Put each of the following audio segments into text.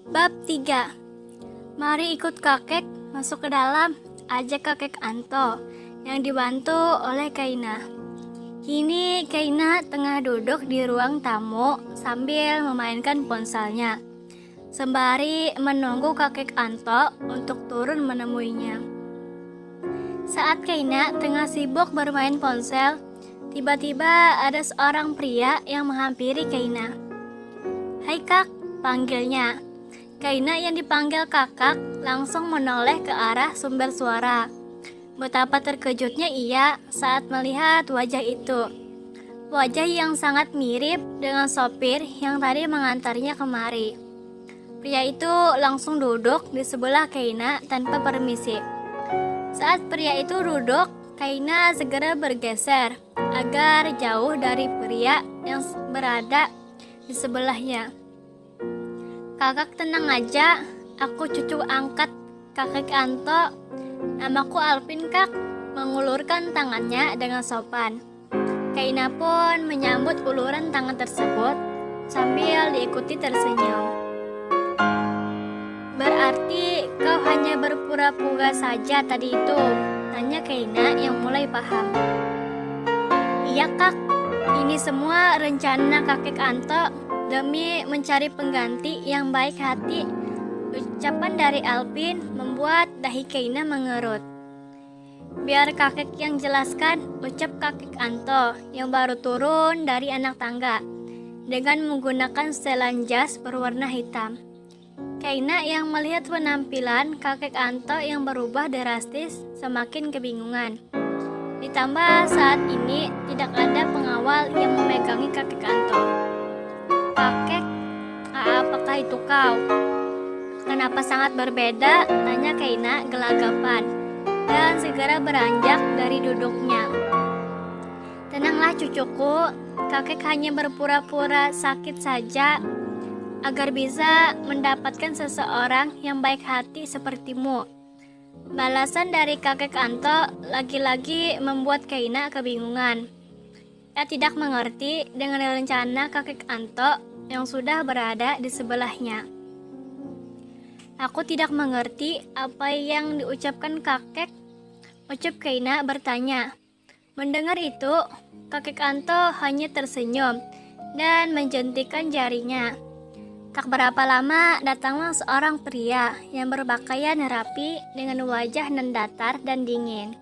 Bab 3. Mari ikut kakek masuk ke dalam, ajak kakek Anto yang dibantu oleh Kaina. Kini Kaina tengah duduk di ruang tamu sambil memainkan ponselnya, sembari menunggu kakek Anto untuk turun menemuinya. Saat Kaina tengah sibuk bermain ponsel, tiba-tiba ada seorang pria yang menghampiri Kaina. "Hai Kak," panggilnya. Kaina yang dipanggil kakak langsung menoleh ke arah sumber suara. Betapa terkejutnya ia saat melihat wajah itu. Wajah yang sangat mirip dengan sopir yang tadi mengantarnya kemari. Pria itu langsung duduk di sebelah Kaina tanpa permisi. Saat pria itu duduk, Kaina segera bergeser agar jauh dari pria yang berada di sebelahnya. "Kakak tenang aja, aku cucu angkat kakek Anto. Namaku Alvin Kak," mengulurkan tangannya dengan sopan. Kaina pun menyambut uluran tangan tersebut sambil diikuti tersenyum. "Berarti kau hanya berpura-pura saja tadi itu?" tanya Kaina yang mulai paham. "Iya Kak, ini semua rencana kakek Anto demi mencari pengganti yang baik hati." Ucapan dari Alvin membuat dahi Kaina mengerut. "Biar kakek yang jelaskan," ucap kakek Anto yang baru turun dari anak tangga dengan menggunakan setelan jas berwarna hitam. Kaina yang melihat penampilan kakek Anto yang berubah drastis semakin kebingungan. Ditambah saat ini tidak ada pengawal yang memegangi kakek Anto. "Kakek, apakah itu kau? Kenapa sangat berbeda?" tanya Kaina gelagapan dan segera beranjak dari duduknya. "Tenanglah cucuku, kakek hanya berpura-pura sakit saja agar bisa mendapatkan seseorang yang baik hati sepertimu." Balasan dari kakek Anto lagi-lagi membuat Kaina kebingungan. Ia tidak mengerti dengan rencana kakek Anto yang sudah berada di sebelahnya. "Aku tidak mengerti apa yang diucapkan kakek," ucap Kaina bertanya. Mendengar itu, kakek Anto hanya tersenyum dan menjentikan jarinya. Tak berapa lama datanglah seorang pria yang berpakaian rapi dengan wajah nan datar dan dingin.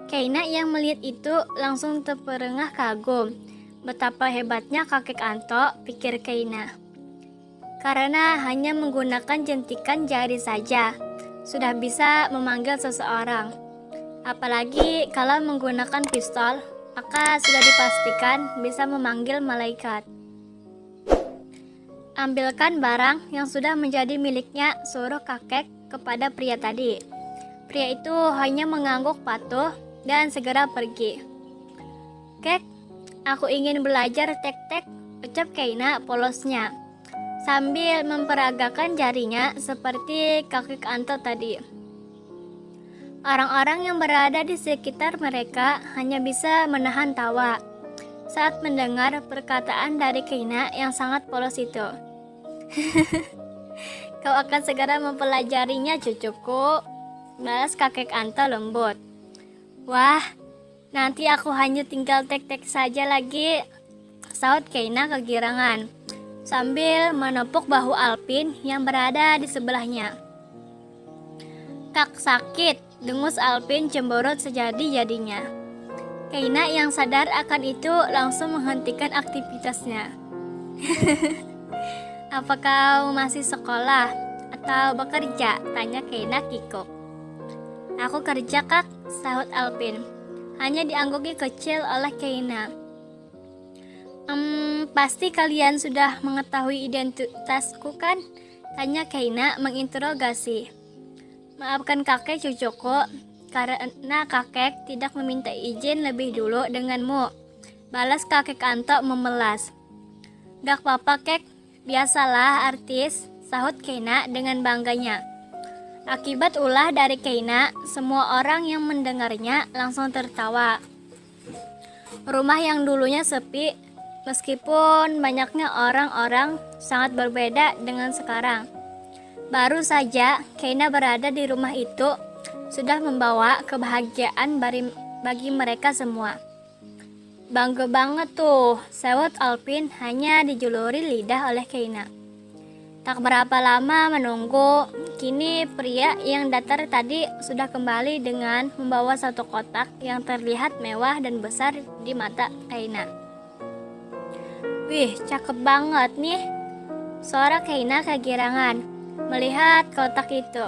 Kaina yang melihat itu langsung terperangah kagum. Betapa hebatnya kakek Anto, pikir Kaina. Karena hanya menggunakan jentikan jari saja, sudah bisa memanggil seseorang. Apalagi kalau menggunakan pistol, maka sudah dipastikan bisa memanggil malaikat. "Ambilkan barang yang sudah menjadi miliknya," suruh kakek kepada pria tadi. Pria itu hanya mengangguk patuh dan segera pergi. "Kek, aku ingin belajar tek-tek," ucap Kaina polosnya, sambil memperagakan jarinya seperti kakek Anto tadi. Orang-orang yang berada di sekitar mereka hanya bisa menahan tawa saat mendengar perkataan dari Kaina yang sangat polos itu. "Kau akan segera mempelajarinya cucuku," balas kakek Anto lembut. "Wah, nanti aku hanya tinggal tek-tek saja lagi," sahut Kaina kegirangan sambil menepuk bahu Alvin yang berada di sebelahnya. "Kak sakit," dengus Alvin cemberut sejadi-jadinya. Kaina yang sadar akan itu langsung menghentikan aktivitasnya. "Apa kau masih sekolah atau bekerja?" tanya Kaina kikuk. "Aku kerja Kak," sahut Alvin, hanya diangguki kecil oleh Kaina. Pasti kalian sudah mengetahui identitasku kan?" tanya Kaina menginterogasi. "Maafkan kakek cucuku, karena kakek tidak meminta izin lebih dulu denganmu," balas kakek Anto memelas. "Gak apa-apa kek, biasalah artis," sahut Kaina dengan bangganya. Akibat ulah dari Kaina, semua orang yang mendengarnya langsung tertawa. Rumah yang dulunya sepi meskipun banyaknya orang-orang sangat berbeda dengan sekarang. Baru saja Keina berada di rumah itu sudah membawa kebahagiaan bagi mereka semua. Bangga banget tuh, sewot Alpin hanya dijuluri lidah oleh Keina. Tak berapa lama menunggu, kini pria yang datar tadi sudah kembali dengan membawa satu kotak yang terlihat mewah dan besar di mata Keina. Wih, cakep banget nih, suara Keina kegirangan melihat kotak itu.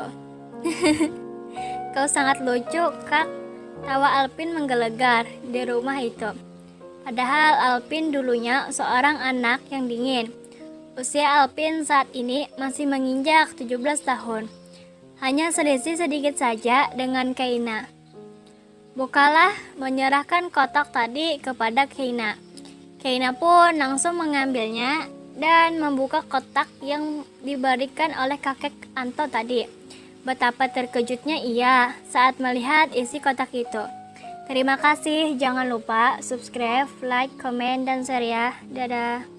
Kau sangat lucu, Kak, tawa Alpin menggelegar di rumah itu. Padahal Alpin dulunya seorang anak yang dingin. Usia Alpin saat ini masih menginjak 17 tahun. Hanya selisih sedikit saja dengan Keina. Bukalah menyerahkan kotak tadi kepada Keina. Keina pun langsung mengambilnya dan membuka kotak yang diberikan oleh kakek Anto tadi. Betapa terkejutnya ia saat melihat isi kotak itu. Terima kasih, jangan lupa subscribe, like, komen, dan share ya. Dadah.